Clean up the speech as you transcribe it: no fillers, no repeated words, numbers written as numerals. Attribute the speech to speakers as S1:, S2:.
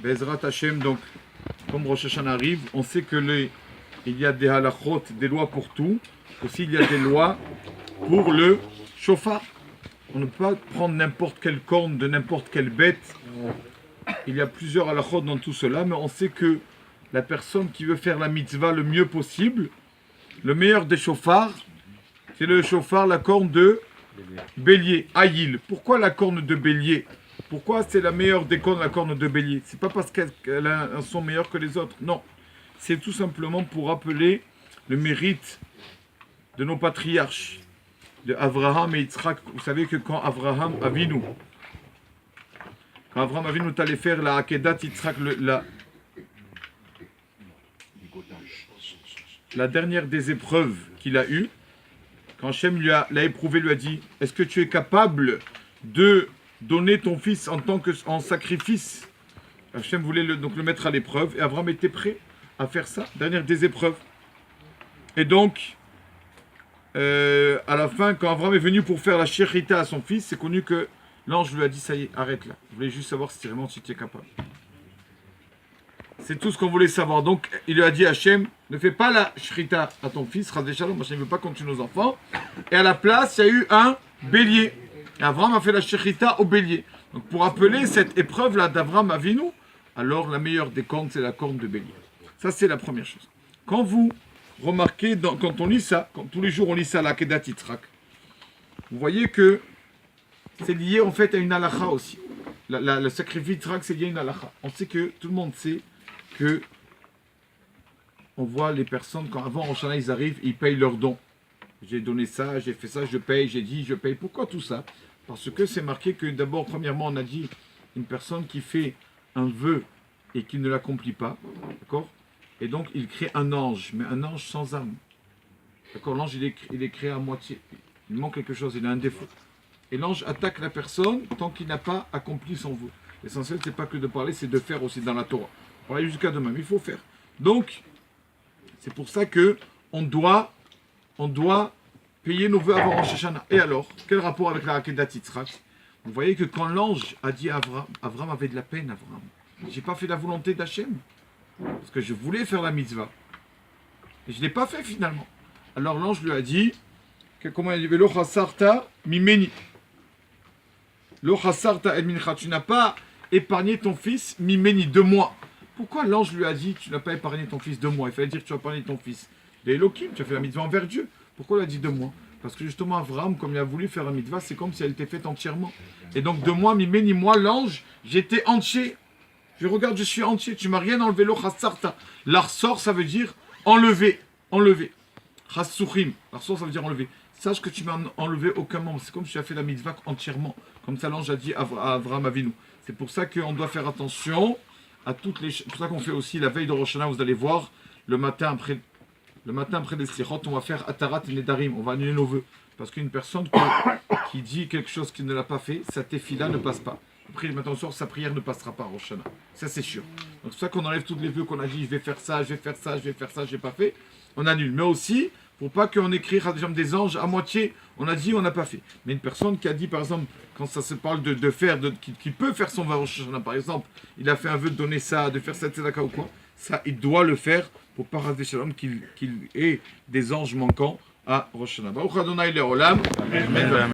S1: Bezrat Hashem, donc, comme Rosh Hashanah arrive, on sait que il y a des halachot, des lois pour tout. Aussi, il y a des lois pour le shofar. On ne peut pas prendre n'importe quelle corne de n'importe quelle bête. Il y a plusieurs halachot dans tout cela, mais on sait que la personne qui veut faire la mitzvah le mieux possible, le meilleur des shofars, c'est le shofar, la corne de bélier, Aïl. Pourquoi la corne de bélier? Pourquoi c'est la meilleure des cornes, la corne de bélier? C'est pas parce qu'elle a un son meilleur que les autres, non. C'est tout simplement pour rappeler le mérite de nos patriarches, de Abraham et Yitzhak. Vous savez que quand Abraham Avinu allait faire la Akedat Yitzhak, la dernière des épreuves qu'il a eues, quand Hachem l'a éprouvé, lui a dit: est-ce que tu es capable de donner ton fils en sacrifice? Hachem voulait donc le mettre à l'épreuve, et Abraham était prêt à faire ça, dernière des épreuves. Et donc, à la fin, quand Abraham est venu pour faire la shechita à son fils, c'est connu que l'ange lui a dit: ça y est, arrête là. Je voulais juste savoir si vraiment tu étais capable. C'est tout ce qu'on voulait savoir. Donc, il lui a dit à Hachem: ne fais pas la shechita à ton fils, Chas v'Shalom, Hachem ne veut pas qu'on tue nos enfants. Et à la place, il y a eu un bélier. Et Abraham a fait la shechita au bélier. Donc, pour appeler cette épreuve-là d'Abraham Avinu, alors la meilleure des cornes, c'est la corne de bélier. Ça, c'est la première chose. Quand vous remarquez, quand on lit ça, quand tous les jours on lit ça, la Kedat Yitzhak, vous voyez que c'est lié en fait à une halakha aussi. Le sacrifice Yitzhak, c'est lié à une halakha. On sait que, tout le monde sait que on voit les personnes, quand avant Rosh Hashanah, ils arrivent, ils payent leurs dons. J'ai donné ça, j'ai fait ça, je paye, j'ai dit, je paye. Pourquoi tout ça? Parce que c'est marqué que d'abord, premièrement, on a dit une personne qui fait un vœu et qui ne l'accomplit pas, d'accord? Et donc, il crée un ange, mais un ange sans âme. D'accord? L'ange, il est créé à moitié. Il manque quelque chose, il a un défaut. Et l'ange attaque la personne tant qu'il n'a pas accompli son vœu. L'essentiel, c'est pas que de parler, c'est de faire aussi dans la Torah. On va aller jusqu'à demain, mais il faut faire. Donc, c'est pour ça que on doit payer nos vœux avant Rosh Hashanah. Et alors, quel rapport avec la Akedat Yitzhak? Vous voyez que quand l'ange a dit à Abraham, Abraham avait de la peine, Abraham. J'ai pas fait la volonté d'Hachem. Parce que je voulais faire la mitzvah. Et je ne l'ai pas fait finalement. Alors l'ange lui a dit, comment il dit, Lo chasarta mimeni. Lo chasarta el mincha. Tu n'as pas épargné ton fils mimeni, de moi. Pourquoi l'ange lui a dit, tu n'as pas épargné ton fils de moi? Il fallait dire que tu as épargné ton fils de Elohim, tu as fait la mitzvah envers Dieu. Pourquoi il a dit de moi? Parce que justement, Abraham, comme il a voulu faire la mitzvah, c'est comme si elle était faite entièrement. Et donc de moi, mimeni, moi, l'ange, j'étais entier. Je regarde, je suis entier, tu m'as rien enlevé. Lo chassarta. L'arsor, ça veut dire enlever. Enlever. Chassuchim. L'arsor, ça veut dire enlever. Sache que tu m'as enlevé aucun membre. C'est comme si tu as fait la mitzvah entièrement. Comme ça, l'ange a dit à Abraham Avinu. C'est pour ça qu'on doit faire attention à toutes les. C'est pour ça qu'on fait aussi la veille de Rosh Hashanah. Vous allez voir, le matin après les Slichot, on va faire Atarat et Nedarim. On va annuler nos vœux. Parce qu'une personne qui dit quelque chose qui ne l'a pas fait, sa tefila ne passe pas. Après, le matin au soir, sa prière ne passera pas à Rosh Hashanah. Ça, c'est sûr. Donc, c'est pour ça qu'on enlève tous les vœux qu'on a dit, je vais faire ça, je vais faire ça, je vais faire ça, je n'ai pas fait. On annule. Mais aussi, pour pas qu'on écrit des anges à moitié, on a dit, on n'a pas fait. Mais une personne qui a dit, par exemple, quand ça se parle de faire, qui peut faire son vœu à Rosh Hashanah, par exemple, il a fait un vœu de donner ça, de faire cette tzedaka ou quoi, ça, il doit le faire pour pas rater Shalom, qu'il ait des anges manquants à Rosh Hashanah. Baruch Adonai Le'olam. Amen.